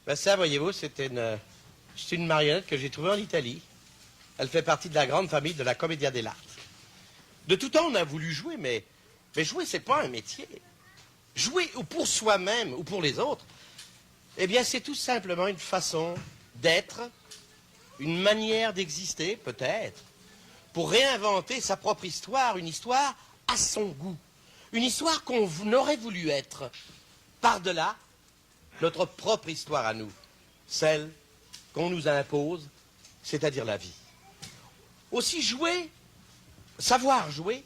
Ben ça, voyez-vous, c'est une marionnette que j'ai trouvée en Italie. Elle fait partie de la grande famille de la Commedia dell'arte. De tout temps, on a voulu jouer, mais jouer, c'est pas un métier. Jouer ou pour soi-même ou pour les autres, eh bien, c'est tout simplement une façon d'être, une manière d'exister, peut-être, pour réinventer sa propre histoire, une histoire à son goût, une histoire qu'on aurait voulu être, par-delà notre propre histoire à nous, celle qu'on nous impose, c'est-à-dire la vie. Aussi jouer, savoir jouer,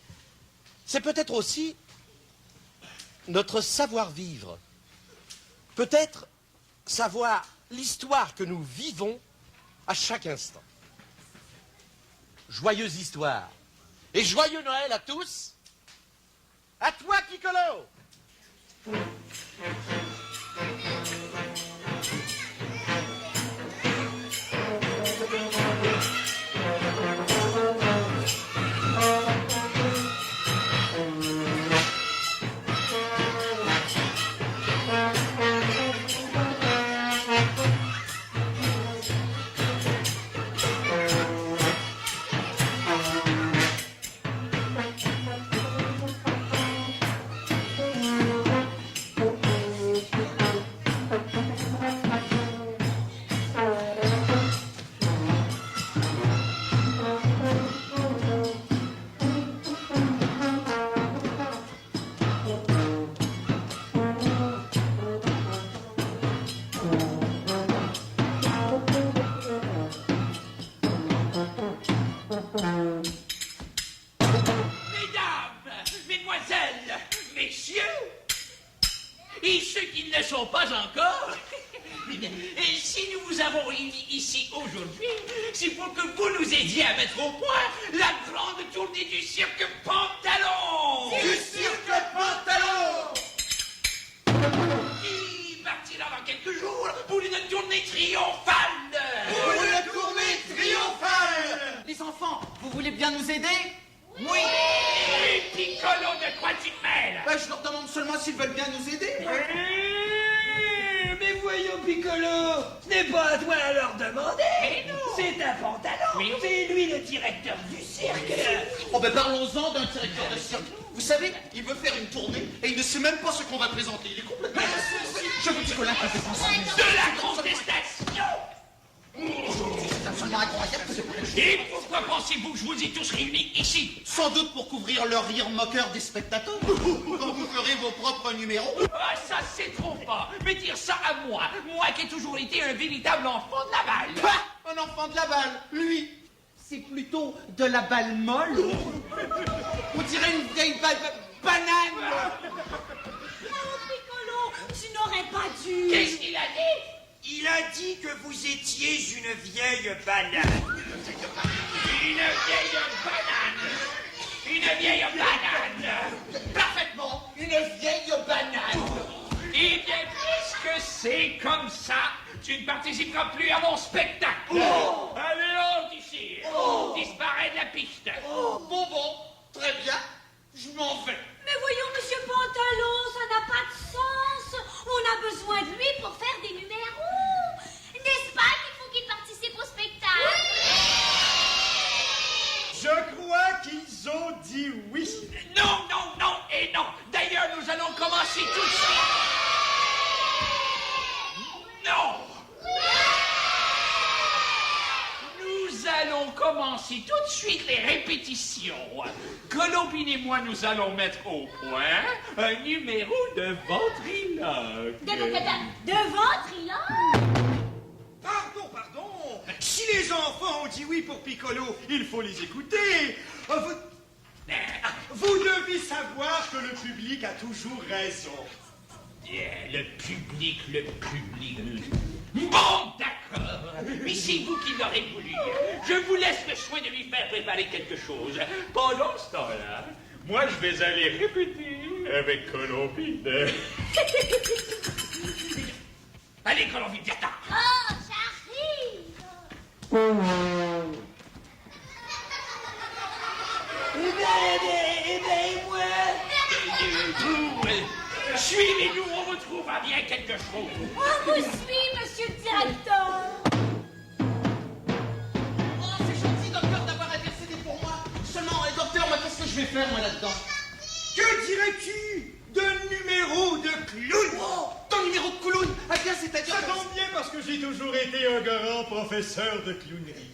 c'est peut-être aussi notre savoir-vivre. Peut-être savoir l'histoire que nous vivons à chaque instant. Joyeuse histoire. Et joyeux Noël à tous. À toi, Piccolo! Et ceux qui ne le sont pas encore, et si nous vous avons réunis ici aujourd'hui, c'est pour que vous nous aidiez à mettre au point la grande tournée du cirque Pantalon. Du cirque Pantalon Qui partira dans quelques jours pour une tournée triomphale. Pour une tournée triomphale. Les enfants, vous voulez bien nous aider? Oui. Piccolo, de quoi tu te mêles? Je leur demande seulement s'ils veulent bien nous aider. Mais voyons, Piccolo, ce n'est pas à toi à leur demander. C'est un Pantalon. C'est lui le directeur du cirque. Oh ben parlons-en d'un directeur de cirque. Vous savez, il veut faire une tournée et il ne sait même pas ce qu'on va présenter. Il est complètement... Je vous dis que là, de la contestation. c'est absolument incroyable. Et pourquoi pensez-vous que je vous ai tous réunis ici? Sans doute pour couvrir le rire moqueur des spectateurs. Quand vous ferez vos propres numéros. Ah, ça c'est trop pas. Mais dire ça à moi qui ai toujours été un véritable enfant de la balle. Un enfant de la balle, lui. C'est plutôt de la balle molle. On dirait une vieille banane. Oh, Piccolo, tu n'aurais pas dû. Qu'est-ce qu'il a dit? Il a dit que vous étiez une vieille banane. Une vieille banane. Une vieille banane. Parfaitement, une vieille banane. Eh bien, puisque c'est comme ça, tu ne participeras plus à mon spectacle. Allez, hors d'ici. Disparaît de la piste. Bon, très bien, je m'en vais. Mais voyons, monsieur Pantalon, ça n'a pas de sens. On a besoin de lui pour faire des numéros. N'est-ce pas qu'il faut qu'il participe au spectacle? Je crois qu'ils ont dit oui. Non, non, non et non. D'ailleurs, nous allons commencer tout de suite. Non. Nous allons commencer tout de suite les répétitions. Colombine et moi, nous allons mettre au point un numéro de ventriloque. De ventriloque? Pardon. Si les enfants ont dit oui pour Piccolo, il faut les écouter. Vous devez savoir que le public a toujours raison. Le public. Bon, d'accord. Mais c'est vous qui l'aurez voulu. Je vous laisse le soin de lui faire préparer quelque chose. Pendant ce temps-là, moi, je vais aller répéter avec Colombine. Allez, Colombine, viens. Oh, j'arrive. Eh ben, et moi? Suivez-nous, on retrouvera bien quelque chose. On vous suit, monsieur directeur. Oh, c'est gentil, docteur, d'avoir intercédé pour moi. Seulement, docteur, moi, qu'est-ce que je vais faire, moi, là-dedans? Que dirais-tu de numéro de clown? Oh, ton numéro de clown. Ah bien, c'est-à-dire... Ça tombe bien parce que j'ai toujours été un grand professeur de clownerie.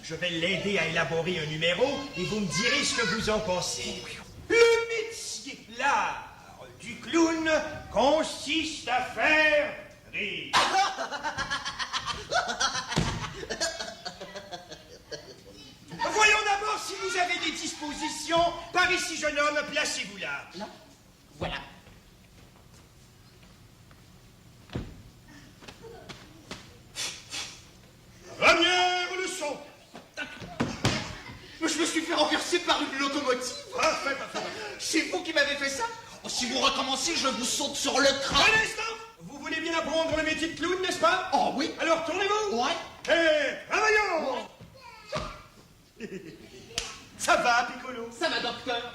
Je vais l'aider à élaborer un numéro et vous me direz ce que vous en pensez. Le métier, l'art du clown consiste à faire rire. Voyons d'abord si vous avez des dispositions. Par ici, jeune homme, placez-vous là. Là, voilà. Première leçon. Mais je me suis fait renverser par une locomotive. Parfait, parfait. C'est vous qui m'avez fait ça? Oh, si vous recommencez, je vous saute sur le crâne. Un instant. Vous voulez bien apprendre le métier de clown, n'est-ce pas? Oh oui. Alors tournez-vous. Ouais. Et travaillons. Ça va, Piccolo? Ça va, docteur.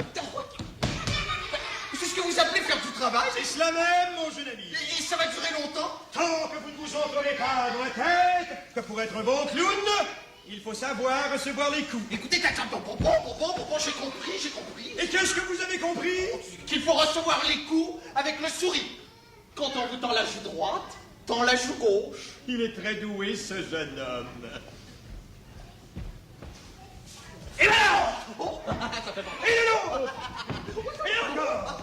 C'est ce que vous appelez faire du travail? C'est cela même, mon jeune ami. Et ça va durer longtemps? Tant que vous ne vous entrerez pas dans la tête que pour être un bon clown, il faut savoir recevoir les coups. Écoutez, bon, j'ai compris. Et qu'est-ce que vous avez compris? Qu'il faut recevoir les coups avec le sourire. Quand on vous tend la joue droite, tend la joue gauche. Il est très doué, ce jeune homme. Et là! Oh, ça fait mal. Et là! Et encore!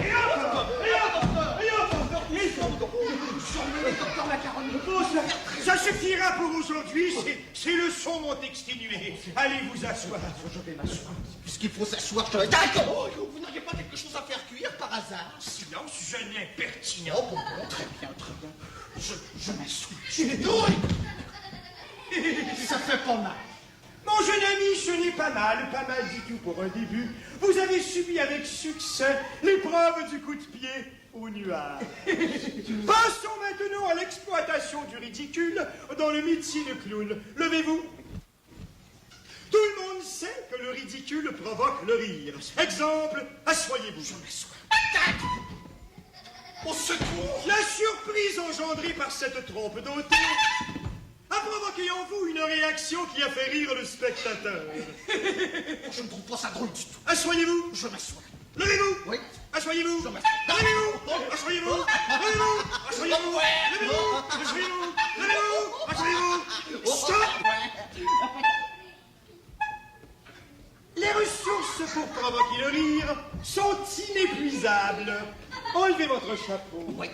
Et encore! Et Docteur Macaroni. Bon, ça suffira pour aujourd'hui. Ces leçons m'ont exténué. Allez vous asseoir. Je vais m'asseoir. Puisqu'il faut s'asseoir, je vais... D'accord. Vous n'auriez pas quelque chose à faire cuire par hasard? Silence, jeune impertinent. Oh, bon, très bien. Je m'assois. Ça fait pas mal. Mon jeune ami, ce n'est pas mal du tout pour un début. Vous avez subi avec succès l'épreuve du coup de pied au nuage. Passons maintenant à l'exploitation du ridicule dans le métier de clown. Levez-vous. Tout le monde sait que le ridicule provoque le rire. Exemple, asseyez-vous. Je m'assois. Au secours. La surprise engendrée par cette trompe d'auteur a provoqué en vous une réaction qui a fait rire le spectateur. Je ne trouve pas ça drôle du tout. Asseyez-vous. Je m'assois. Levez-vous. Oui. Asseyez-vous. Je m'assois. Levez-vous. Asseyez-vous. Levez-vous. Asseyez-vous. Levez-vous. Asseyez-vous. Levez-vous. Asseyez-vous. Stop. Les ressources pour provoquer le rire sont inépuisables. Enlevez votre chapeau. Oui.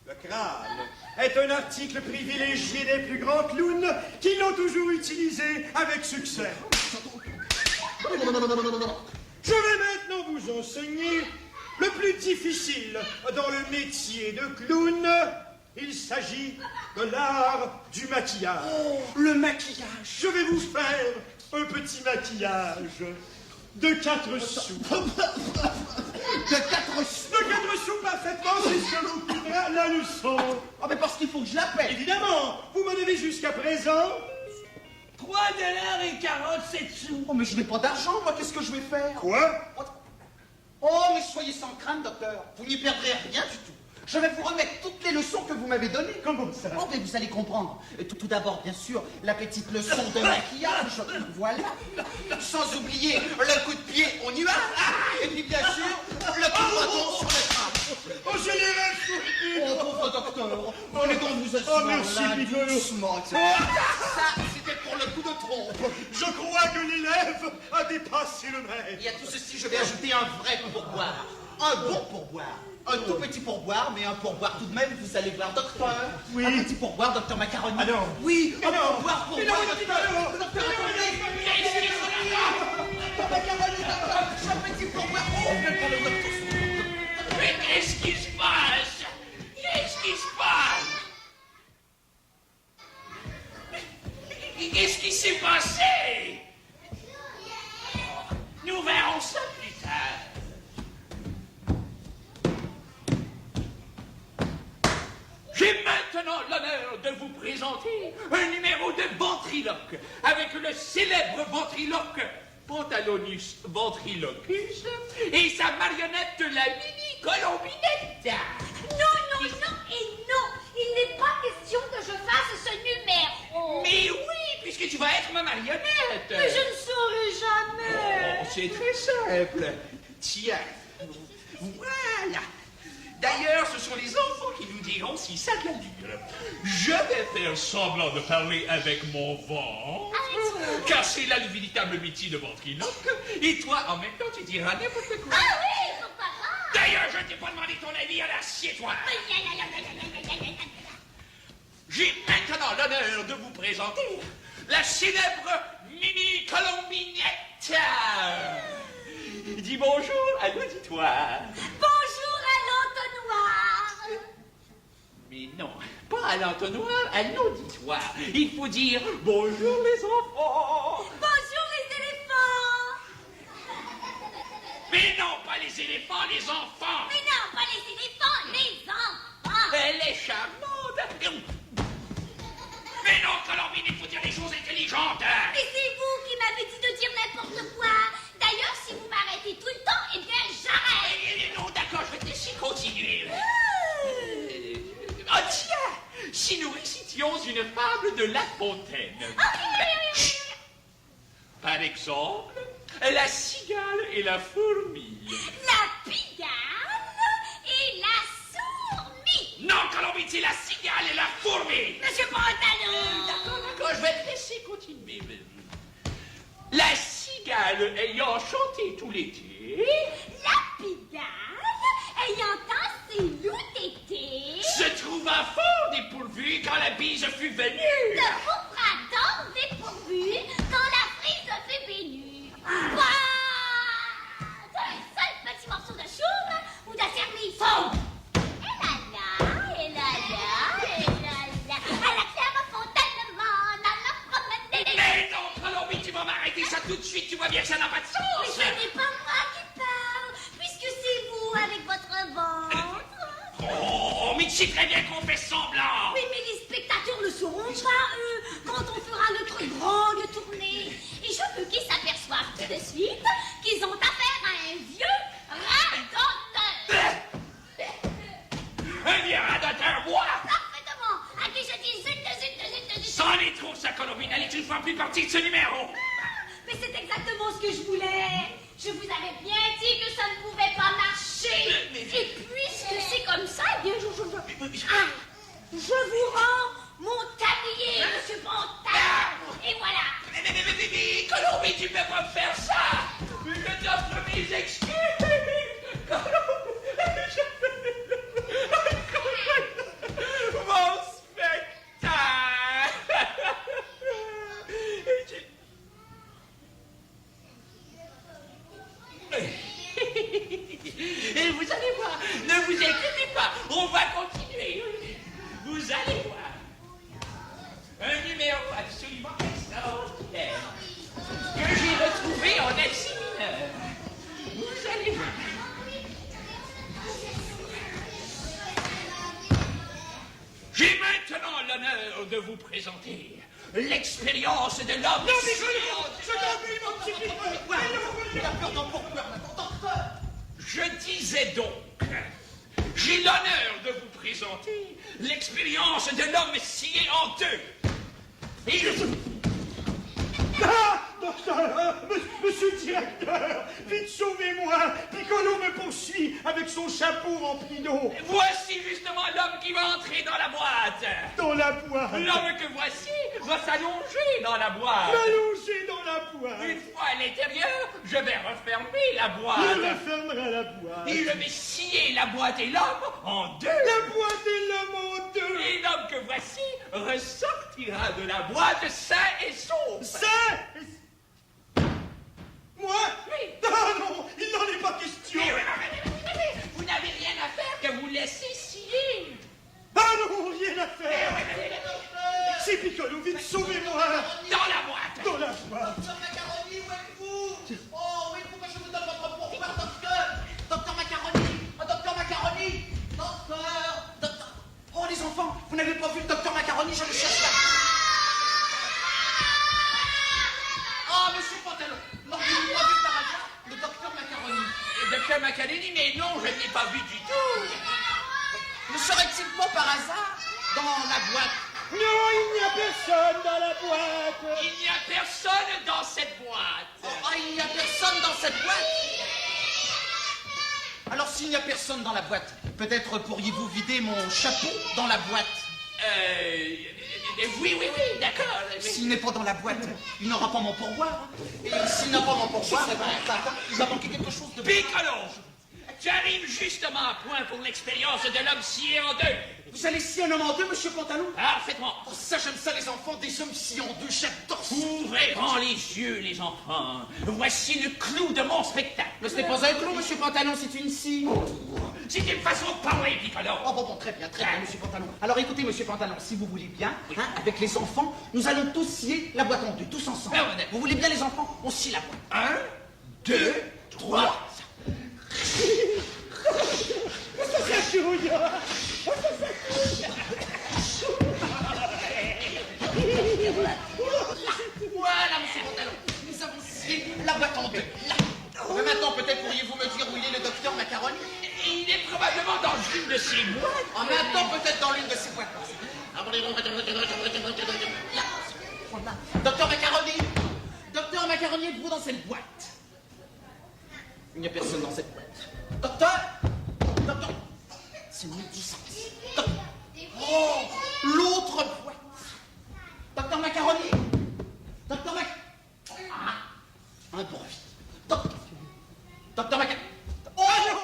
Le crâne est un article privilégié des plus grands clowns qui l'ont toujours utilisé avec succès. Je vais maintenant vous enseigner le plus difficile dans le métier de clown. Il s'agit de l'art du maquillage. Oh, le maquillage. Je vais vous faire un petit maquillage de 4 sous. De 4 sous. De 4 sous parfaitement, c'est ce que vous coûtera la leçon. Ah, mais parce qu'il faut que je l'appelle. Évidemment, vous m'en avez jusqu'à présent. 3,47 $. Oh, mais je n'ai pas d'argent, moi, qu'est-ce que je vais faire? Quoi? Oh, mais soyez sans crainte, docteur. Vous n'y perdrez rien du tout. Je vais vous remettre toutes les leçons que vous m'avez données. Comment ça? Oh, mais vous allez comprendre. Tout d'abord, bien sûr, la petite leçon de maquillage. Voilà. Sans oublier le coup de pied au nuage. Et puis, bien sûr, le coup de bâton sur le crâne. Oh, général Fournier! Oh, pauvre docteur. Prenez donc vous asseoir Oh, merci, là, Piccolo. doucement. Ça, c'était pour le coup de trompe. Je crois que l'élève a dépassé le maître. Et à tout ceci, je vais ajouter un vrai pourboire. Un bon pourboire. Un tout petit pourboire, mais un pourboire tout de même, vous allez voir, docteur. Oui. Un petit pourboire, docteur Macaroni. Ah non. Oui, un non. pourboire, Mais non, docteur. non. Docteur Macaroni. Docteur Macaroni, docteur. Un petit pourboire. Oh, je vais prendre le docteur. Mais qu'est-ce qui se passe? Qu'est-ce qui se passe? Qu'est-ce qui s'est passé? Nous verrons ça plus tard. J'ai maintenant l'honneur de vous présenter un numéro de ventriloque avec le célèbre ventriloque Pantalonus ventriloquus et sa marionnette la mini Colombinette. Non, non, non et non. Il n'est pas question que je marionnette. Mais je ne saurais jamais. Oh, c'est très simple. Tiens, voilà. D'ailleurs, ce sont les enfants qui nous diront si ça a de l'allure. Je vais faire semblant de parler avec mon ventre, car c'est là le véritable métier de ventriloque. Et toi, en même temps, tu diras n'importe quoi. Ah oui, pourquoi pas? D'ailleurs, je ne t'ai pas demandé ton avis, alors assieds-toi. J'ai maintenant l'honneur de vous présenter la célèbre Mimi Colombinette. Dis bonjour à l'auditoire. Bonjour à l'entonnoir. Mais non, pas à l'entonnoir, à l'auditoire. Il faut dire bonjour les enfants. Bonjour les éléphants. Mais non, pas les éléphants, les enfants. Mais non, pas les éléphants, les enfants. Elle est charmante. Mais non, Colombine, il faut dire des choses intelligentes. Mais c'est vous qui m'avez dit de dire n'importe quoi. D'ailleurs, si vous m'arrêtez tout le temps, eh bien, j'arrête. Non, d'accord, je vais te laisser continuer. Oh, tiens, si nous récitions une fable de La Fontaine. Par exemple, la cigale et la fourmi. La pigale et la sourmie. Non, Colombine, c'est la cigale et la fourmi. Monsieur Pantalon. D'accord, je vais te laisser continuer. La cigale ayant chanté tout l'été, La pigale ayant dansé l'outété. se trouva fort dépourvue quand la bise fut venue. Le beau printemps dépourvu quand la frise fait bénue. Un seul petit morceau de chaume ou de cernille fond. Et là, à la claire fontaine m'en alla promener. Mais non, Colombine, tu vas m'arrêter ça tout de suite, tu vois bien que ça n'a pas de Mais sens. ce n'est pas moi qui parle, puisque c'est vous avec votre ventre. Oh, mais tu sais très bien qu'on fait semblant. Oui, mais les spectateurs ne sauront pas, eux, quand on fera notre grande tournée. Et je veux qu'ils s'aperçoivent tout de suite qu'ils ont affaire à un vieux radoteur. Un vieux radoteur, moi. Parfaitement. À qui je dis zut. C'en est trop, ça, Colombine. Allez, tu ne feras plus partie de ce numéro. Mais c'est exactement ce que je voulais. Je vous avais bien dit que ça ne pouvait pas marcher. Et puisque c'est comme ça, eh bien, je vous rends mon tablier, monsieur Pantin. Et voilà. Mais, Colombine, tu ne peux pas me faire ça. Je t'offre mes excuses. Mon spectacle. Et vous allez voir, ne vous inquiétez pas, on va continuer. Vous allez voir. Un numéro absolument extraordinaire que j'ai retrouvé en accès mineur. Vous allez voir. J'ai maintenant l'honneur de vous présenter l'expérience de l'homme. Non, mais je disais donc, j'ai l'honneur de vous présenter l'expérience de l'homme scié en deux. Et Monsieur le directeur, vite sauvez-moi. Piccolo me poursuit avec son chapeau rempli d'eau. voici justement l'homme qui va entrer dans la boîte. Dans la boîte. L'homme que voici va s'allonger dans la boîte. Allongé dans la boîte. Une fois à l'intérieur, je vais refermer la Il boîte. refermera la boîte. Et je vais scier la boîte et l'homme en deux. La boîte et l'homme en deux. Et l'homme que voici ressortira de la boîte sain et sauf. Ça. Moi? Oui. Ah non, il n'en est pas question. Mais, vous n'avez rien à faire que vous laisser scier. Ah non, rien à faire. C'est Piccolo, vite sauvez-moi. Dans la boîte. Dans la boîte. Docteur Macaroni, où êtes-vous? Oh oui, pourquoi je vous donne votre pourboire, docteur? Docteur Macaroni. Oh, docteur Macaroni. Docteur. Oh, les enfants, vous n'avez pas vu le docteur Macaroni, je le cherche là. Oh, monsieur Pantalon, n'auriez-vous pas vu par hasard le docteur Macaroni? Docteur Macaroni, mais non, je ne l'ai pas vu du tout. Ne serait-il pas par hasard dans la boîte Non, il n'y a personne dans la boîte. Il n'y a personne dans cette boîte. Ah, il n'y a personne dans cette boîte. Alors, s'il n'y a personne dans la boîte, peut-être pourriez-vous vider mon chapeau dans la boîte? Oui, d'accord. S'il n'est pas dans la boîte, il n'aura pas mon pourboire. Et s'il n'a pas mon pourboire, eh ben, il va manquer quelque chose de... Piccolo, j'arrive justement à point pour l'expérience de l'homme scié en deux. Vous allez scier un homme en deux, monsieur Pantalon? Parfaitement. Oh, ça, j'aime ça, les enfants, des hommes sciés en deux, j'adore ça. Ouvrez grand les yeux, les enfants. Voici le clou de mon spectacle. Mais ce n'est pas un clou, monsieur Pantalon, c'est une scie. C'est une façon de parler, Piccolo. Oh, bon, très bien, monsieur Pantalon. Alors, écoutez, monsieur Pantalon, si vous voulez bien, hein, avec les enfants, nous allons tous scier la boîte en deux, tous ensemble. Ah, ouais. Vous voulez bien, les enfants? On scie la boîte. 1, 2, 3. Voilà, monsieur Pantalon, nous avons scié la boîte en deux, là. Mais maintenant, peut-être pourriez-vous me dire où il est le docteur Macaroni? Il est probablement dans une de ces boîtes. En même temps, peut-être dans l'une de ces boîtes. Là. Voilà. Docteur Macaroni, êtes-vous dans cette boîte? Il n'y a personne dans cette boîte. Docteur, c'est 1010. Oh, l'autre boîte. Docteur Macaroni. Ah, un brevet. Docteur Macaroni. Oh non!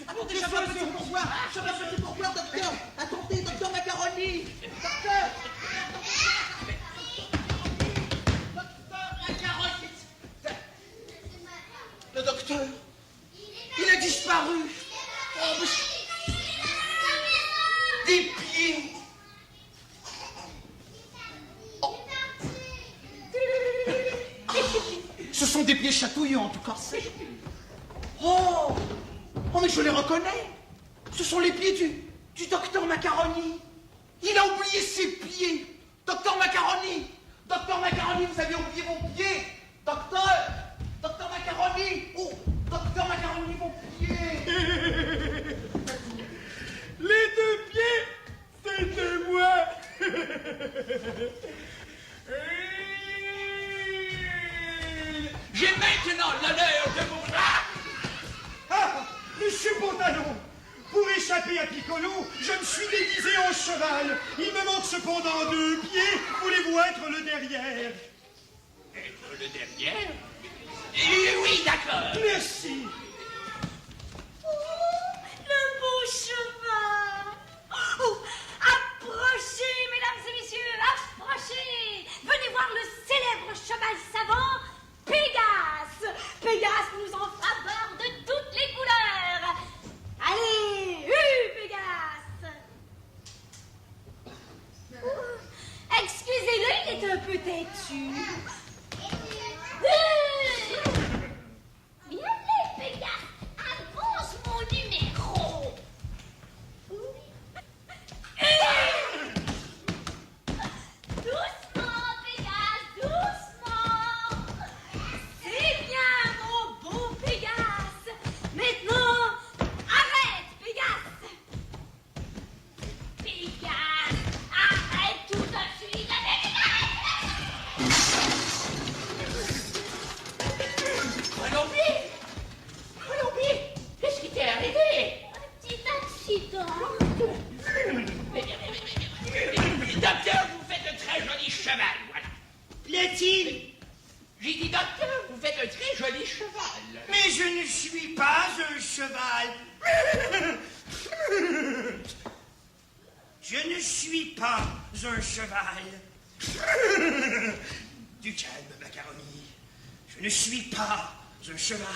Attendez, je vais petit pourboire. Docteur. Attendez, docteur Macaroni. Docteur Macaroni. Le docteur, il a disparu. Oh, monsieur. Des pieds. Oh. Ce sont des pieds chatouillants, en tout cas. Oh, mais je les reconnais. Ce sont les pieds du docteur Macaroni. Il a oublié ses pieds. Docteur Macaroni, vous avez oublié vos pieds. Docteur Macaroni. Oh, docteur Macaroni, vos pieds. Les deux pieds, c'était moi. J'ai maintenant l'honneur de vous... Ah, monsieur Pantalon, pour échapper à Piccolo, je me suis déguisé en cheval. Il me manque cependant deux pieds. Voulez-vous être le derrière? Être le derrière? Oui, d'accord. Merci. Le beau cheval. Oh, approchez, mesdames et messieurs, approchez. Venez voir le célèbre cheval savant, Pégase. Pégase nous en faveur de toutes les couleurs. Allez, Pégase. Excusez-le, il est un peu têtu. Bien, Pégase, avance mon numéro. Doucement, Pégase, doucement. C'est bien, mon beau Pégase. Maintenant, arrête, Pégase. Pégase, arrête tout de suite avec Colombier, qu'est-ce qui t'est arrivé? un petit accident. Docteur, vous faites un très joli cheval, voilà. Plaît-il? J'ai dit, docteur, vous faites un très joli cheval. Mais je ne suis pas un cheval. Je ne suis pas un cheval. Du calme, Macaroni. Je ne suis pas un cheval.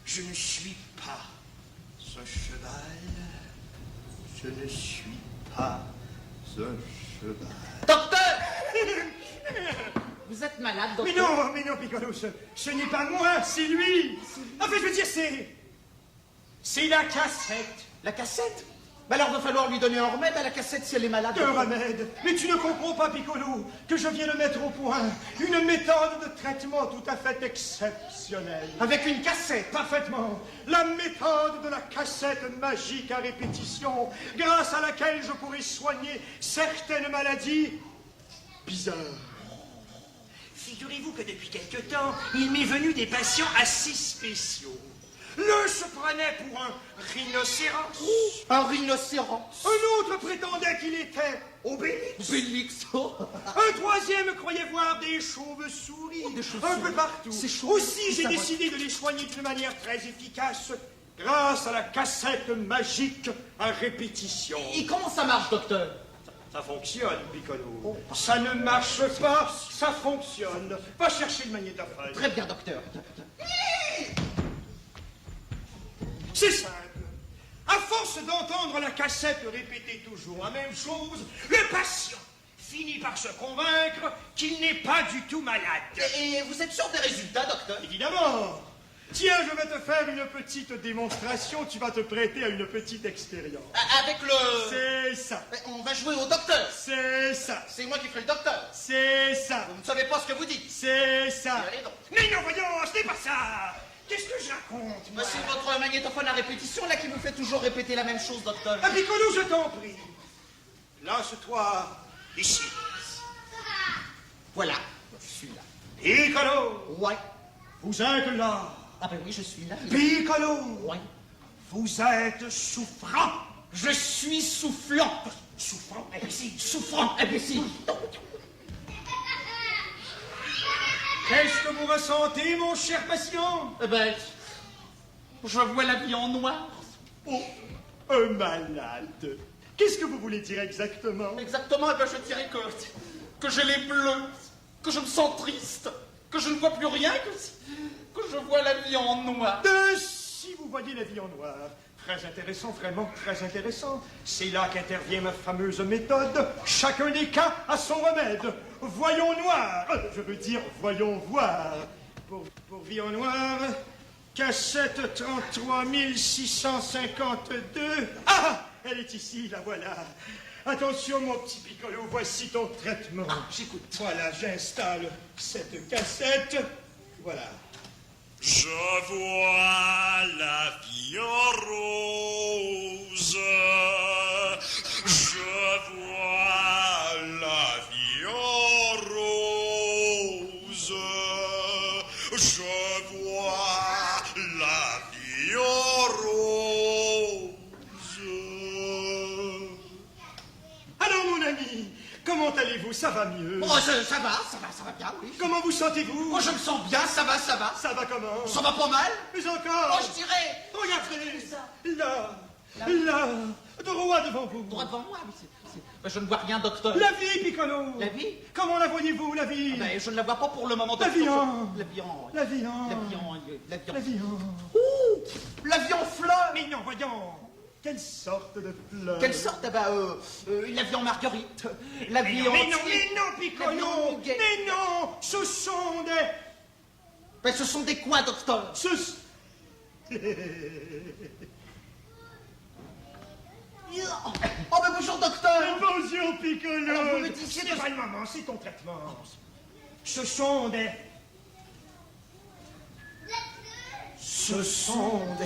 Je ne suis pas un cheval. Je ne suis pas un cheval. Docteur! Vous êtes malade, docteur? Mais non, Piccolo, ce n'est pas moi, c'est lui. Enfin, je veux dire, c'est la cassette. La cassette? Ben alors, va falloir lui donner un remède à la cassette si elle est malade. Un remède. Mais tu ne comprends pas, Piccolo, que je viens de mettre au point une méthode de traitement tout à fait exceptionnelle. Avec une cassette. Parfaitement. La méthode de la cassette magique à répétition, grâce à laquelle je pourrais soigner certaines maladies bizarres. Figurez-vous que depuis quelque temps, il m'est venu des patients assez spéciaux. L'un se prenait pour un rhinocéros. Un rhinocéros. Un autre prétendait qu'il était Obélix. Obélix. Un troisième croyait voir des chauves-souris un peu partout. Aussi, j'ai décidé de les soigner d'une manière très efficace grâce à la cassette magique à répétition. Et comment ça marche, docteur? Ça fonctionne, Piccolo. Ça ne marche pas, ça fonctionne. Va chercher le magnétophone. Très bien, docteur. C'est simple. À force d'entendre la cassette répéter toujours la même chose, le patient finit par se convaincre qu'il n'est pas du tout malade. Et vous êtes sûr des résultats, docteur? Évidemment. Tiens, je vais te faire une petite démonstration. Tu vas te prêter à une petite expérience. Avec le... C'est ça. On va jouer au docteur. C'est ça. C'est moi qui ferai le docteur. C'est ça. Vous ne savez pas ce que vous dites. C'est ça. Allez donc. Mais non, voyons, ce n'est pas ça. Qu'est-ce que je raconte, moi? C'est votre magnétophone à répétition, là, qui vous fait toujours répéter la même chose, docteur. Ah, Piccolo, je t'en prie. Lance-toi ici. Voilà, je suis là. Piccolo, Ouais. vous êtes là. Ah ben oui, je suis là. Piccolo, Ouais. vous êtes souffrant. Je suis soufflant. Souffrant, Imbécile. Souffrant, imbécile. Qu'est-ce que vous ressentez, mon cher patient? Eh ben, je vois la vie en noir. Oh, un malade. Qu'est-ce que vous voulez dire exactement? Exactement, eh ben, je dirais que j'ai les bleus, que je me sens triste, que je ne vois plus rien, que je vois la vie en noir. Si vous voyez la vie en noir, très intéressant, vraiment très intéressant. C'est là qu'intervient ma fameuse méthode. Chacun des cas a son remède. Voyons noir. Je veux dire, voyons voir. Pour vie en noir, cassette 33 652. Ah, elle est ici, la voilà. Attention, mon petit Piccolo, voici ton traitement. J'écoute. Voilà, j'installe cette cassette. Voilà. Je vois la vie en rose. Je vois la vie en rose. Je vois la vie en rose. Alors, mon ami, comment allez-vous? Ça va mieux? Oh, ça va bien, oui. Comment vous sentez-vous? Oh, je me sens bien, ça va. Ça va comment? Ça va pas mal. Mais encore? Oh, je dirais. Regardez, là, droit devant vous. Droit devant moi, mais ben, je ne vois rien, docteur. La vie, Piccolo. La vie? Comment la voyez-vous, la vie? Ah ben, je ne la vois pas pour le moment, docteur. L'avion. L'avion. L'avion. L'avion. Ouh, l'avion fleur. Mais non, voyons. Quelle sorte de fleur? Quelle sorte? Ah ben, l'avion marguerite. L'avion... Mais non, Piccolo. L'avion gay. Mais non, ce sont des... Ben, ce sont des quoi, docteur? Oh, ben bonjour, docteur. Bonjour, Piccolo. Alors, vous me disiez C'est de- pas le moment, c'est ton traitement. Ce sont des... Ce sont des...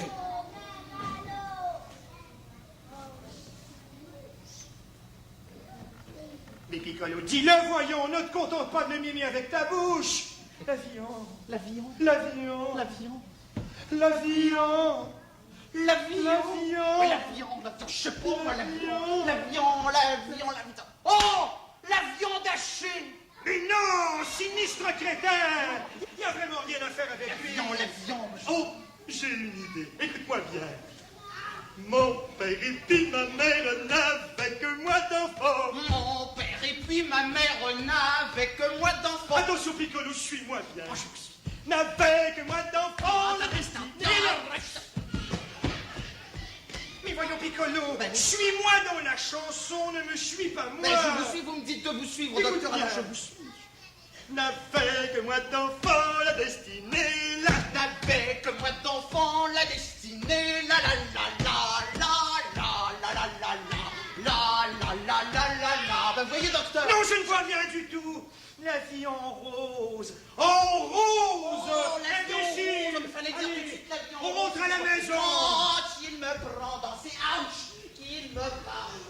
Mais Piccolo, dis-le, voyons, ne te contente pas de le mimer avec ta bouche. L'avion, L'avion. l'avion, L'avion. l'avion, L'avion. l'avion. Oui, l'avion, je sais pas, moi, l'avion. L'avion. Oh, l'avion d'Achille. Mais non, sinistre crétin. Il n'y a vraiment rien à faire avec lui. L'avion. Oh, j'ai une idée. Écoute-moi bien. Mon père et puis ma mère n'avaient que moi d'enfant. Mon père et puis ma mère n'avaient que moi d'enfant. Attention, Piccolo, suis-moi bien. N'avaient que moi d'enfant. La destinée. Mais voyons, Piccolo, Ben, suis-moi dans la chanson, ne me suis pas moi. Mais je vous suis, vous me dites de vous suivre, Écoute docteur, bien. alors je vous suis. N'avait que moi d'enfant, la destinée, la... N'avait que moi d'enfant, la destinée, la la la la la la la la la vous voyez, docteur? Non, je ne vois rien du tout. La vie en rose. En rose. Oh, la vie en Imbécile. rose, il fallait dire tout de Allez, suite la vie en on rose. rentre à la maison. Oh, qu'il me prend dans ses hanches, qu'il me parle.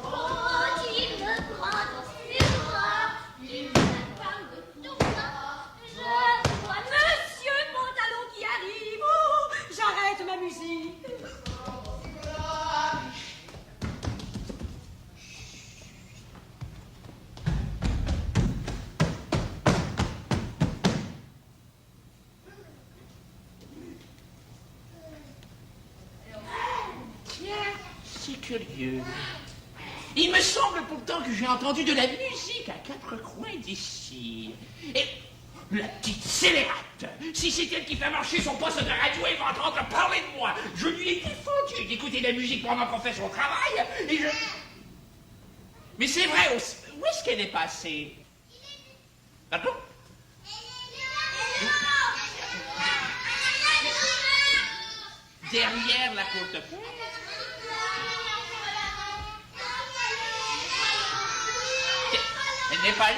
Oh, qu'il me prend dans ses bras, il me parle de tout ça. Je vois Monsieur Pantalon qui arrive. Oh, j'arrête ma musique. Tiens, c'est curieux. Il me semble pourtant que j'ai entendu de la musique à 4 coins d'ici. Et la petite scélérate, si c'est elle qui fait marcher son poste de radio, elle va entendre parler de moi. Je lui ai défendu d'écouter la musique pendant qu'on fait son travail, et je... Mais c'est vrai aussi. Où est-ce qu'elle est passée? Pardon? Derrière la côte pointe. Elle n'est pas là.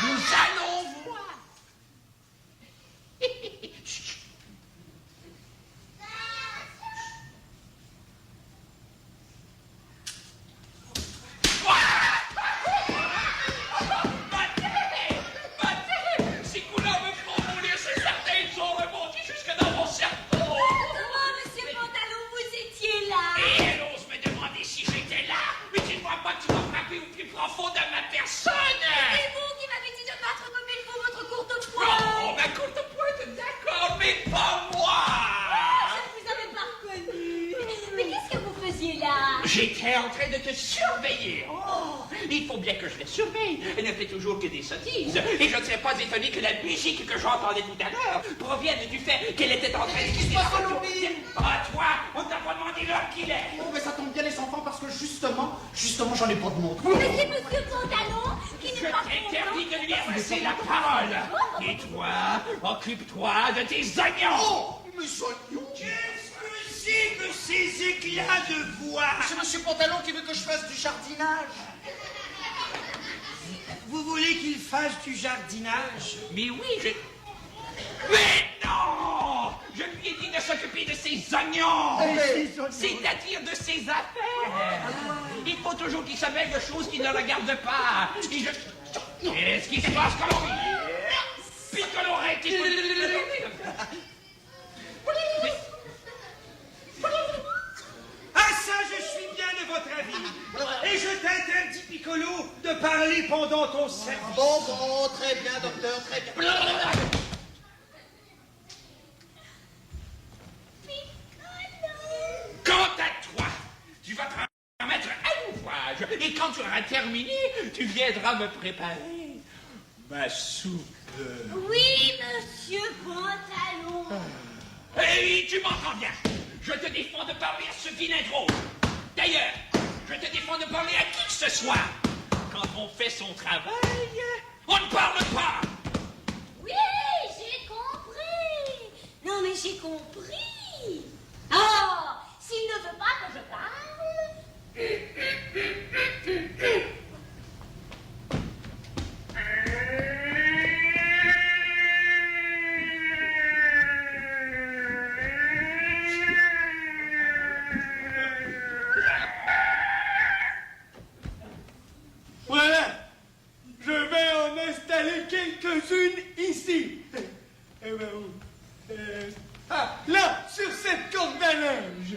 Nous allons voir. Chut. Ces couleurs me font mourir, ces certaines sont remontées jusque dans mon cerveau. Comment, Monsieur Pantalon, vous étiez là? Et elle ose me demander si j'étais là. Mais tu ne vois pas que tu m'as frappé au plus profond de ma personne. C'est vous qui m'avez dit de battre comme il faut votre courte pointe. Oh, ma courte pointe, d'accord, mais pas moi. Je ne vous avais pas reconnu. Mais qu'est-ce que vous faisiez là? J'étais en train de te surveiller. Oh, il faut bien que je la surveille. Elle ne fait toujours que des sottises. Et je ne serais pas étonné que la musique que j'entendais tout à l'heure provienne du fait qu'elle était en train de Qu'est-ce qui se passe, Colombine? Ah, toi, on t'a pas demandé l'heure qu'il est. Oh, mais ça tombe bien, les enfants, parce que justement, j'en ai pas de montre. Mais c'est Monsieur Pantalon qui Je n'est pas t'interdis de lui adresser la parole. Et toi, occupe-toi de tes oignons. Oh, mes oignons! Qu'est-ce que c'est que ces éclats de voix? C'est Monsieur Pantalon qui veut que je fasse du jardinage. Vous voulez qu'il fasse du jardinage? Mais oui, je... Mais non! Je lui ai dit de s'occuper de ses oignons! C'est-à-dire de ses affaires! Il faut toujours qu'il se mêle de choses qui ne le regardent pas! Et je... Qu'est-ce qui se passe, Colombie? Picolorette! Ah ça, je suis bien de votre avis. Et je t'interdis, Piccolo, de parler pendant ton service. Bon, très bien, docteur, très bien. Quant à toi, tu vas te remettre à l'ouvrage. Et quand tu auras terminé, tu viendras me préparer ma soupe. Oui, Monsieur Pantalon. Hey, tu m'entends bien. Je te défends de parler à ce vilain drôle. D'ailleurs, je te défends de parler à qui que ce soit. Quand on fait son travail, on ne parle pas. Oui, j'ai compris. Non, mais j'ai compris. Oh, s'il ne veut pas que je parle... Voilà. Je vais en installer quelques-unes ici. Eh ben, là, sur cette corde à linge.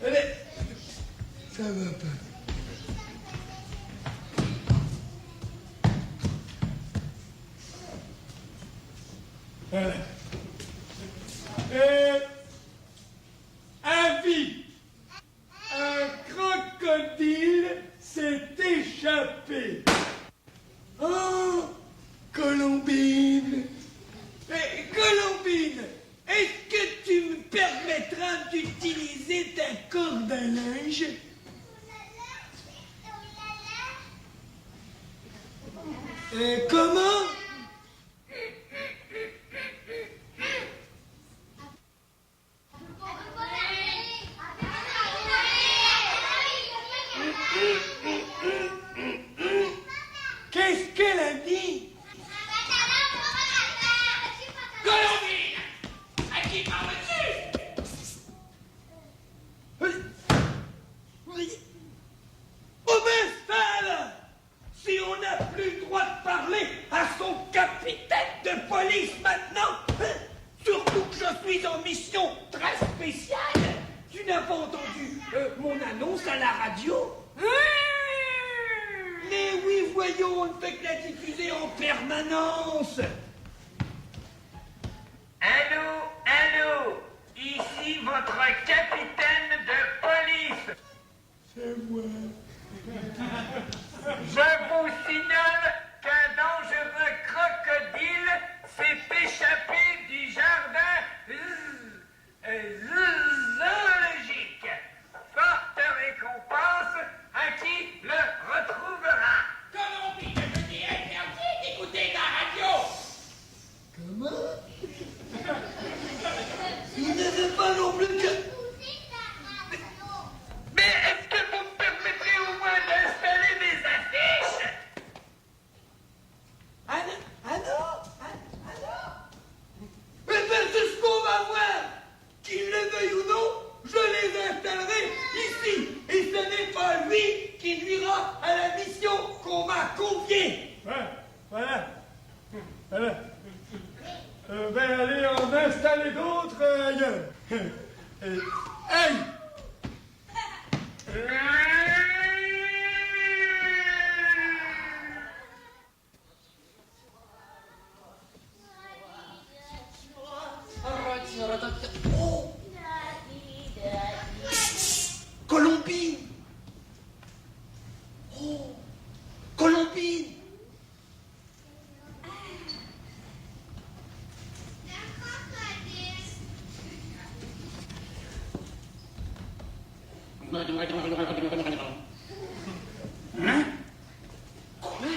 Allez, ça va pas. Voilà. Avis. Un crocodile s'est échappé. Oh, Colombine. Colombine, est-ce que tu me permettras spécial. Tu n'as pas entendu mon annonce à la radio? Mais oui, voyons, on ne fait que la diffuser en permanence. Allô, allô, ici votre capitaine de police. C'est moi. Je vous signale qu'un dangereux crocodile s'est échappé du jardin zoologique. Forte récompense à qui le retrouvera. Comment puis je t'ai interdit d'écouter la radio? Comment? Il ne veut pas non plus que... Mais est-ce que vous me permettrez au moins d'installer mes affiches? Ah non? Mais ben, c'est ce qu'on va voir. Qu'il le veuille ou non, je les installerai ici. Et ce n'est pas lui qui nuira à la mission qu'on m'a confiée. Ouais, voilà. Voilà. Ben allez en installer d'autres ailleurs. Hey! Oh, Colombine. Oh, Colombine. Hein? Quoi?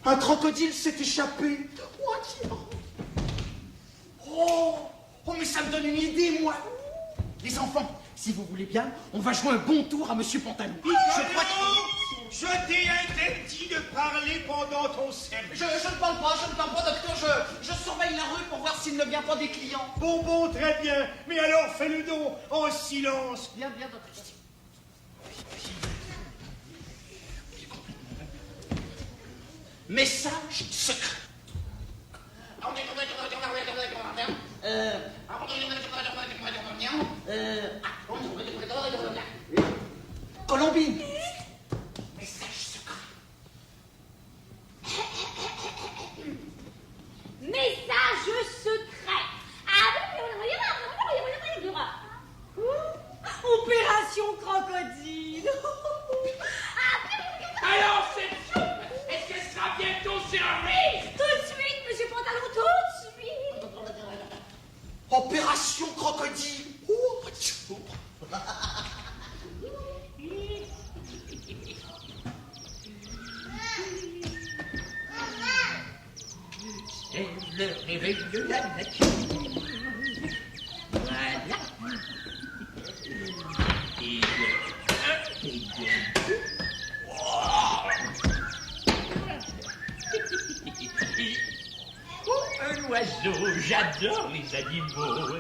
Un crocodile s'est échappé. Oh, mais ça me donne une idée, moi. Les enfants, si vous voulez bien, on va jouer un bon tour à Monsieur Pantalon. Je crois que... Je t'ai interdit de parler pendant ton service. Je ne parle pas, docteur. Je surveille la rue pour voir s'il ne vient pas des clients. Bon, très bien. Mais alors fais-le donc en silence. Bien, docteur. Message secret. Colombine. Message secret. Message secret. Opération crocodile. Alors, cette soupe, est-ce qu'elle sera bientôt servie? Tout de suite, Monsieur Pantalon, tout de suite. Opération crocodile. Oh, C'est le réveil de la nature. Voilà. Et de 1 et de 2. Oh, un oiseau, j'adore les animaux.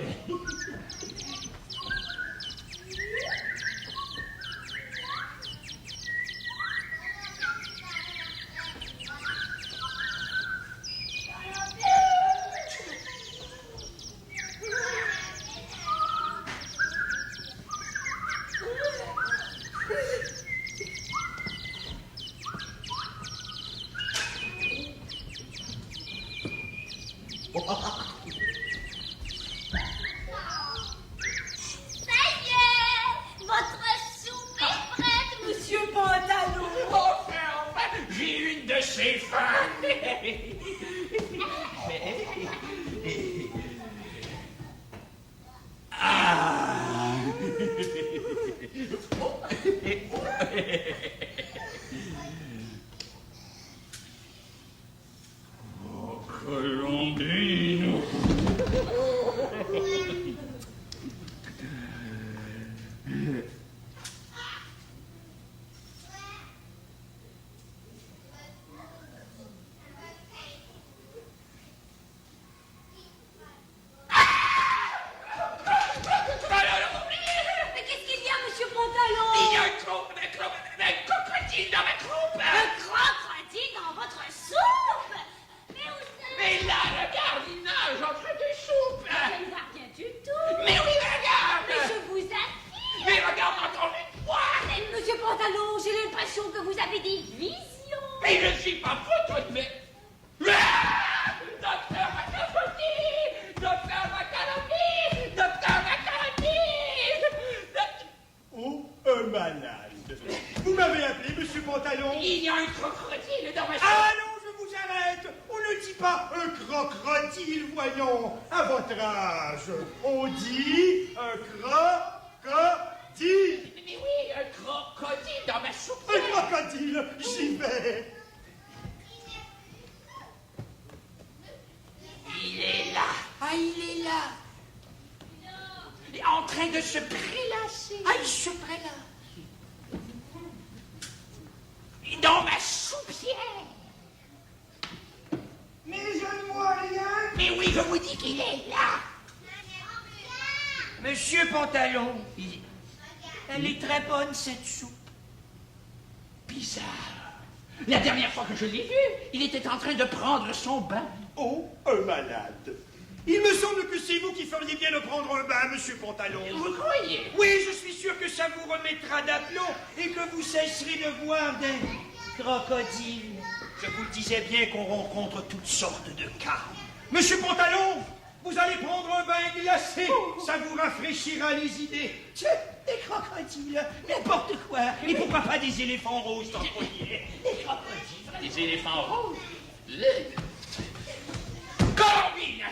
crocodile, voyons, à votre âge? On dit un crocodile. Mais oui, un crocodile dans ma soupe. Un crocodile, j'y vais. Il est là. Ah, il est là. En train de se prélasser. Ah, il se prélate. Dans ma soupière. Mais je ne vois rien. Mais oui, je vous dis qu'il est là. Monsieur Pantalon, elle est très bonne cette soupe. Bizarre. La dernière fois que je l'ai vu, il était en train de prendre son bain. Oh, un malade. Il me semble que c'est vous qui feriez bien de prendre un bain, monsieur Pantalon. Vous croyez? Oui, je suis sûr que ça vous remettra d'aplomb et que vous cesserez de voir des crocodiles. Je vous le disais bien qu'on rencontre toutes sortes de cas. Monsieur Pantalon, vous allez prendre un bain glacé. Ça vous rafraîchira les idées. Tiens, des crocodiles, n'importe quoi. Et pourquoi pas des éléphants roses tant qu'on y est? Des crocodiles, des éléphants roses. Colombine,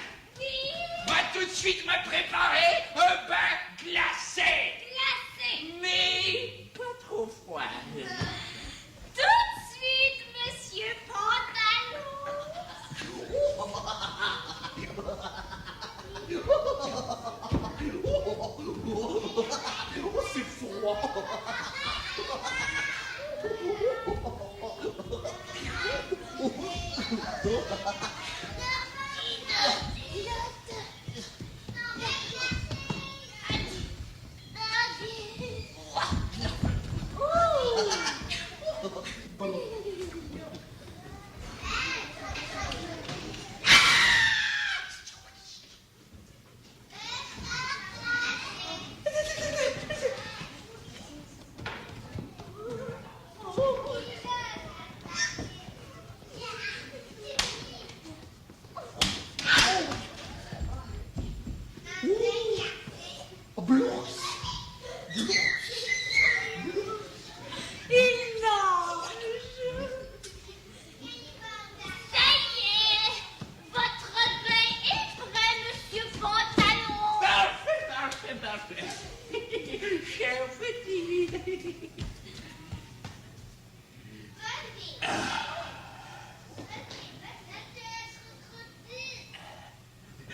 va tout de suite me préparer un bain glacé. Glacé. Mais pas trop froid. Tout de suite, monsieur Pantalon. C'est froid. Il nage. Ça y est, votre bain est prêt, monsieur Pantalon. Parfait, parfait, parfait. Cher petit.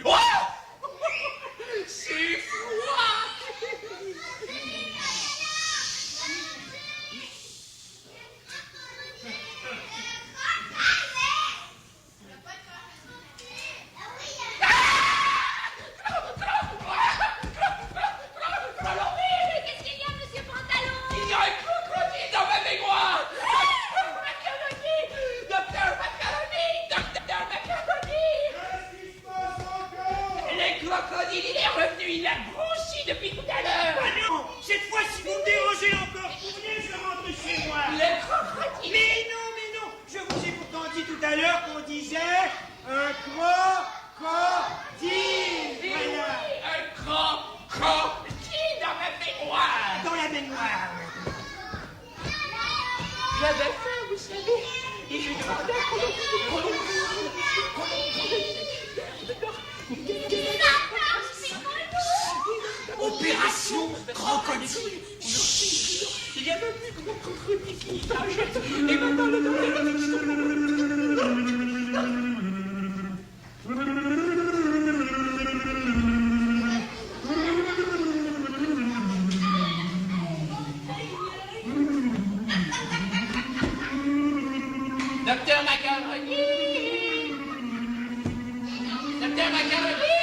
Oh! C'est froid! Qu'est-ce qu'il y a, monsieur Pantalon? Il y a un crocodile dans ma baignoire! Macaroni! Docteur Macaroni! Docteur Macaroni! Qu'est-ce qui se passe encore? Le crocodile, il est revenu, il a grossi depuis tout à l'heure! Ah non, cette fois-ci vous me dérangez encore. Venez, je rentre chez moi. Le crocodile! Mais non, je vous ai pourtant dit tout à l'heure qu'on disait un crocodile. Voilà, Un crocodile dans ma baignoire! dans la baignoire. J'avais faim, vous savez, et je demandais Opération crocodile. il y avait plus gros crocodile qui nageait, et maintenant le docteur Docteur Macaroni! Docteur Macaroni!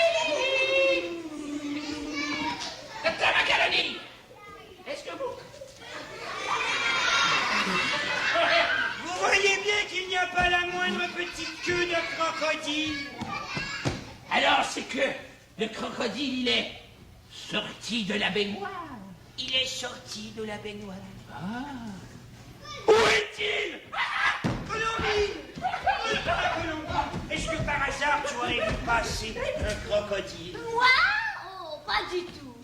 Docteur Macaroni! Est-ce que vous... Vous voyez bien qu'il n'y a pas la moindre petite queue de crocodile. Alors c'est que le crocodile, il est sorti de la baignoire. Il est sorti de la baignoire. Où est-il? Colombine! Colombine, est-ce que par hasard tu aurais vu passer un crocodile? Moi? Oh, pas du tout.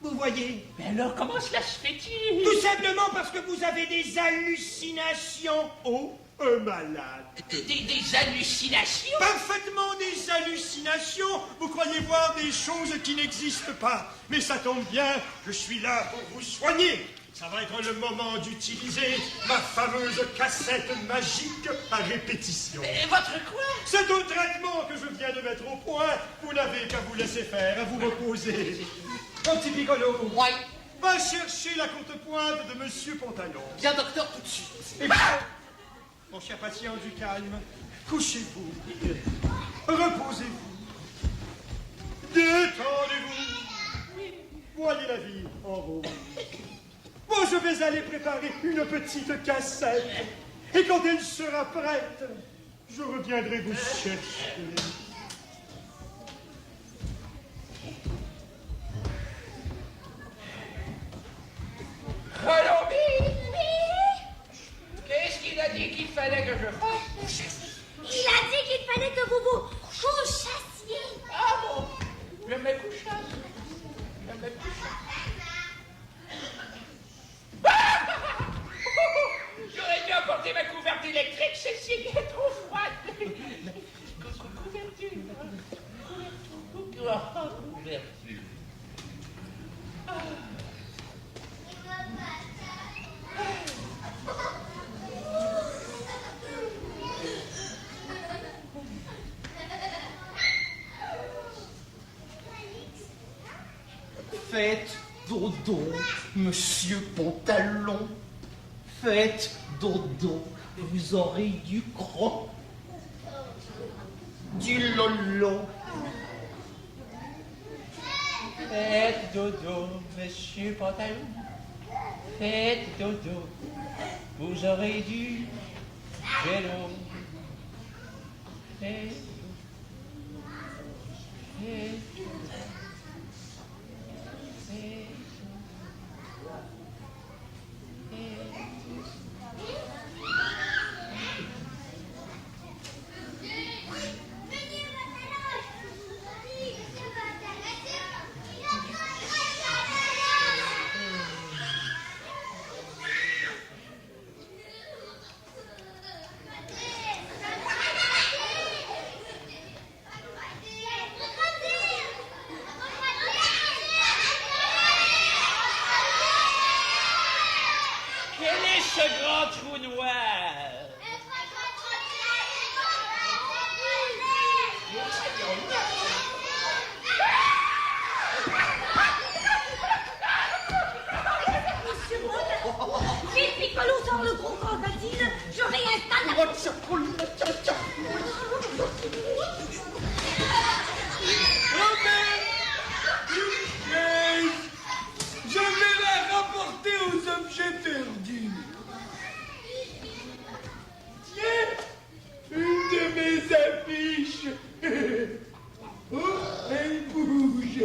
Vous voyez? Mais alors, comment cela se fait-il? Tout simplement parce que vous avez des hallucinations. Oh, un malade. Des hallucinations? Parfaitement des hallucinations. Vous croyez voir des choses qui n'existent pas. Mais ça tombe bien, je suis là pour vous soigner. Ça va être le moment d'utiliser ma fameuse cassette magique à répétition. Votre quoi? C'est un traitement que je viens de mettre au point. Vous n'avez qu'à vous laisser faire, à vous reposer. Mon petit Piccolo, Ouais. va chercher la contrepointe de Monsieur Pantalon. Bien, docteur, tout de suite. Et bien, mon cher patient, du calme. Couchez-vous. Reposez-vous. Détendez-vous. Voyez la vie en rose. Moi, je vais aller préparer une petite cassette. Et quand elle sera prête, je reviendrai vous chercher. Colombie! Qu'est-ce qu'il a dit qu'il fallait que je fasse? Il a dit qu'il fallait que vous vous couchassiez. Ah bon? Je me couchasse. Je me couchasse. J'aurais dû apporter ma couverte électrique, celle-ci est trop froide. Couverture. Couverture. Faites dodo, monsieur Pantalon. Faites dodo. Vous aurez du croc. Du lolo. Faites dodo, monsieur Pantalon. Faites dodo. Vous aurez du vélo. Faites dodo. Faites ce grand trou noir. Vite, Piccolo, sors le gros crocodile. Je réinstalle la... Je vais la rapporter aux objets perdus. Tiens, une de mes affiches. Oh, elle bouge.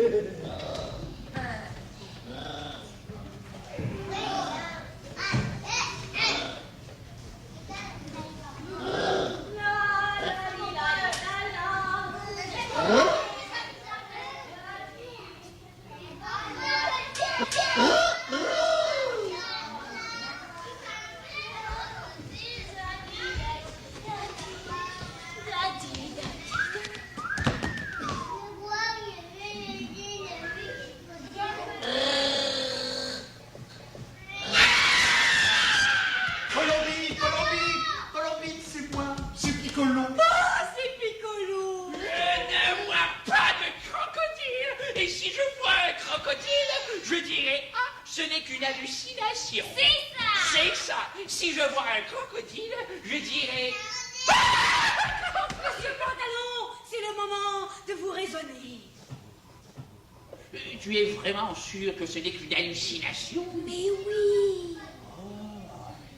Tu es vraiment sûr que ce n'est qu'une hallucination? Mais oui.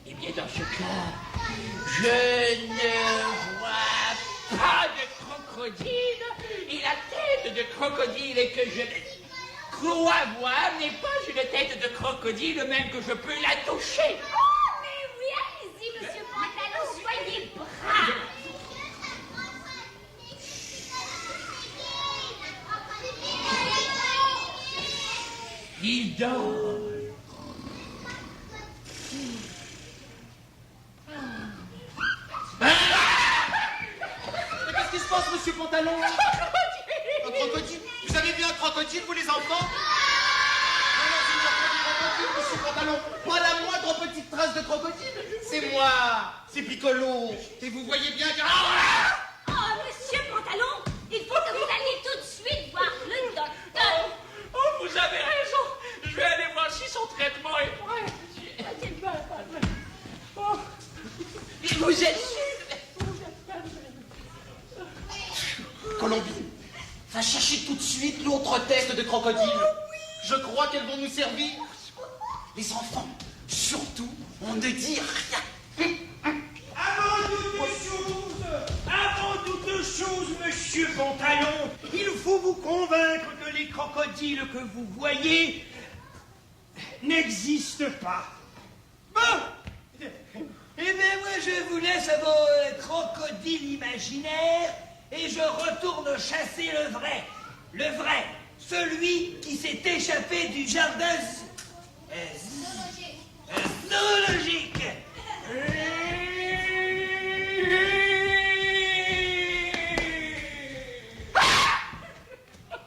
Eh bien, dans ce cas, je ne vois pas de crocodile, et la tête de crocodile que je crois voir n'est pas une tête de crocodile, même que je peux la toucher. Oh, mais oui, allez-y, monsieur Pantalon, soyez brave. Il dort. Mais qu'est-ce qui se passe, monsieur Pantalon? Un crocodile? Vous avez vu un crocodile, vous les enfants? Non, non, c'est pas du crocodile, monsieur Pantalon. Pas la moindre petite trace de crocodile. C'est moi, c'est Piccolo. Et vous voyez bien que... Oh, monsieur Pantalon, il faut que vous alliez tout de suite voir le docteur. Oh, vous avez raison. Je vais aller voir si son traitement est prêt. Oh. Vous êtes sûr? Colombine, va chercher tout de suite l'autre test de crocodile. Je crois qu'elles vont nous servir. Les enfants, surtout, on ne dit rien. Avant toute chose, monsieur Pantalon, il faut vous convaincre que les crocodiles que vous voyez n'existent pas. Bon. Eh bien, moi, je vous laisse à vos crocodiles imaginaires et je retourne chasser le vrai. Le vrai. Celui qui s'est échappé du jardin zoologique.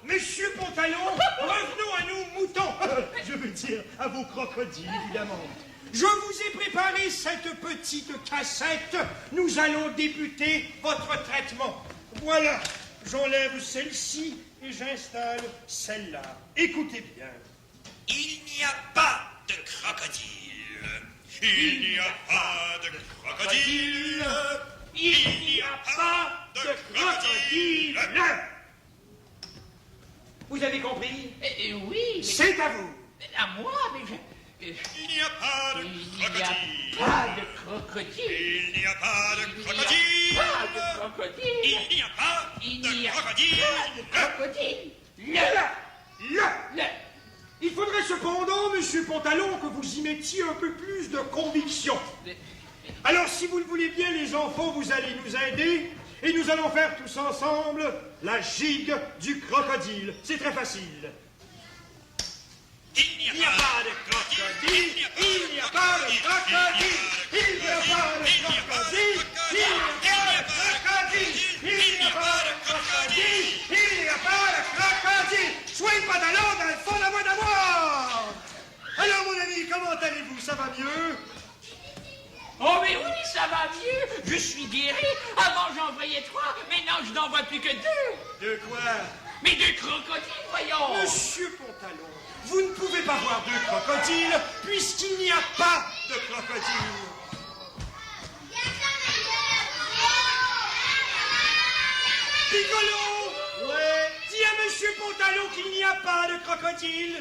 Monsieur Pantalon, revenons à nos moutons. Je veux dire, à vos crocodiles, évidemment. Je vous ai préparé cette petite cassette. Nous allons débuter votre traitement. Voilà, j'enlève celle-ci et j'installe celle-là. Écoutez bien. Il n'y a pas de crocodile. Il n'y a pas de crocodile. Il n'y a pas de crocodile. Vous avez compris? Oui, mais C'est à vous. à moi, mais je... Il n'y a pas de Il n'y a crocodile. pas de crocodile. Il n'y a pas de Il crocodile. n'y a pas de crocodile. Il n'y a pas Il de n'y a crocodile. pas de crocodile. Là. Il faudrait cependant, monsieur Pantalon, que vous y mettiez un peu plus de conviction. Alors, si vous le voulez bien, les enfants, vous allez nous aider et nous allons faire tous ensemble la gigue du crocodile. C'est très facile. Il n'y a pas de crocodile. Il n'y a pas de crocodile. Il n'y a pas de crocodile. Il n'y a pas de crocodile. Il n'y a pas de crocodile. Il n'y a pas de crocodile. Soyez Pantalon dans le fond de d'amour. Alors, mon ami, comment allez-vous? Ça va mieux? Oh, mais oui, ça va mieux. Je suis guéri. Avant, j'en voyais 3, maintenant, je n'en vois plus que 2. De quoi? Mais 2 crocodiles, voyons. Monsieur Pantalon, vous ne pouvez pas voir 2 crocodiles puisqu'il n'y a pas de crocodile. Piccolo! Ouais. Dis à monsieur Pantalon qu'il n'y a pas de crocodile.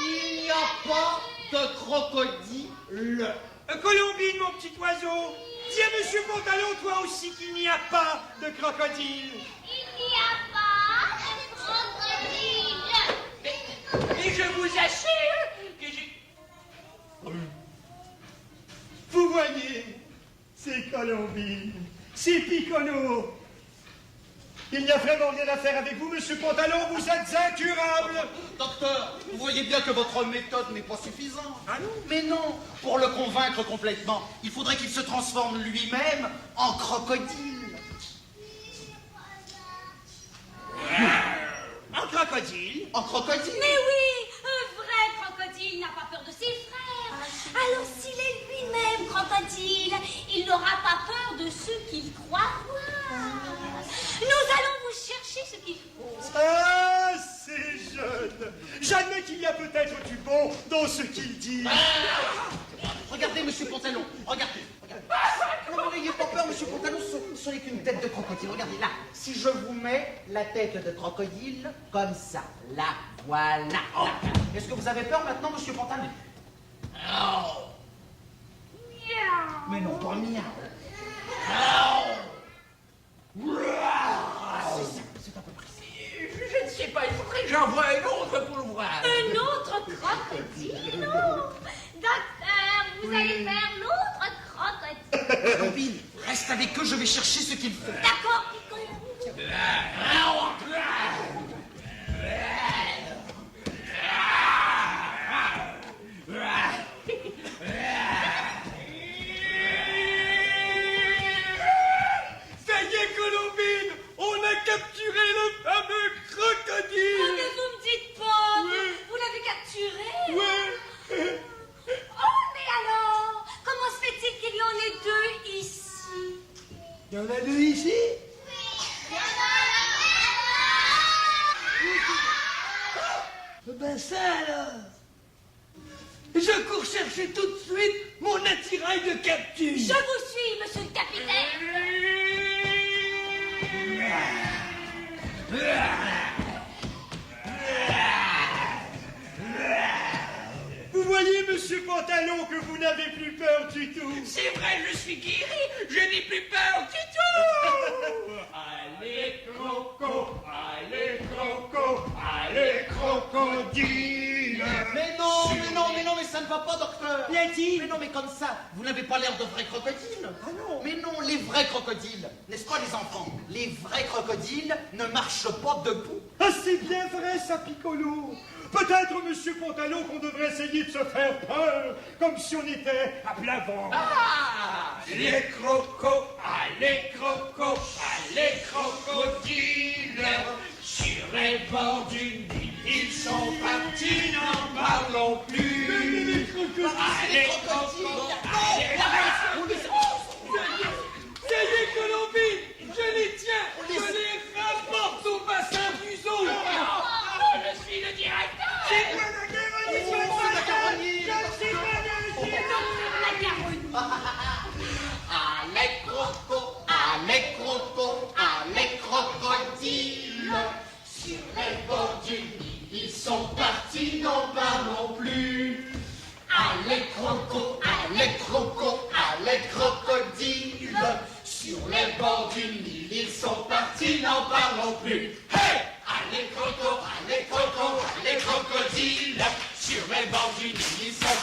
Il n'y a pas de crocodile. Colombine, mon petit oiseau. Dis à monsieur Pantalon, toi aussi, qu'il n'y a pas de crocodile. Il n'y a pas de crocodile. Et je vous assure que j'ai... Vous voyez, c'est Colombine, c'est Piccolo. Il n'y a vraiment rien à faire avec vous, monsieur Pantalon, vous êtes incurable. Docteur, vous voyez bien que votre méthode n'est pas suffisante. Ah non? Mais non, pour le convaincre complètement, il faudrait qu'il se transforme lui-même en crocodile. Un crocodile? En crocodile? Mais oui, un vrai crocodile n'a pas peur de ses frères. Alors s'il est lui-même crocodile, il n'aura pas peur de ceux qu'il croit voir. Nous allons vous chercher ce qu'il faut. Ah, c'est jeune. J'admets qu'il y a peut-être du bon dans ce qu'il dit. Regardez, monsieur Pantalon, regardez. Non, n'ayez pas peur, monsieur Pantalon, ce n'est qu'une tête de crocodile. Regardez, là, si je vous mets la tête de crocodile comme ça, là, voilà. Là. Est-ce que vous avez peur maintenant, monsieur Pantalon? Mais non, pas miaou. C'est à peu près ça. Je ne sais pas, il faudrait que j'envoie un autre pour le voir. Un autre crocodile? Docteur, vous allez faire l'autre crocodile. Colombine, reste avec eux, je vais chercher ce qu'il faut. D'accord, Piccolo. bien ça alors. Je cours chercher tout de suite mon attirail de capture. Je vous suis, monsieur le capitaine. Vous voyez, monsieur Pantalon, que vous n'avez plus peur du tout. C'est vrai, je suis guéri, je n'ai plus peur du tout. Allez, croco, allez, croco, allez, crocodile. Mais non, mais ça ne va pas, docteur. Mais non, mais comme ça, vous n'avez pas l'air de vrais crocodiles. Ah non. Mais non, les vrais crocodiles, n'est-ce pas les enfants? Les vrais crocodiles ne marchent pas debout. Ah, c'est bien vrai, ça, Piccolo. Peut-être, monsieur Pantalon, qu'on devrait essayer de se faire peur, comme si on était à plat ventre. Les crocos, allez crocos, allez crocodiles. Sur les bords d'une île, ils sont partis, n'en parlons plus. Allez crocos, allez Ça y est, Colombie, je les tiens, je les rapporte au bassin Fuseau. Je suis le directeur. C'est quoi la Caroline? Allez croco, allez croco, allez crocodiles. Sur les bords d'une île, ils sont partis, n'en parlons plus. Allez croco, allez croco, allez crocodiles. Sur les bords d'une île, ils sont partis, n'en parlons plus. Hey! Allez croco, allez crocodiles. Sur les bords d'une île, ils sont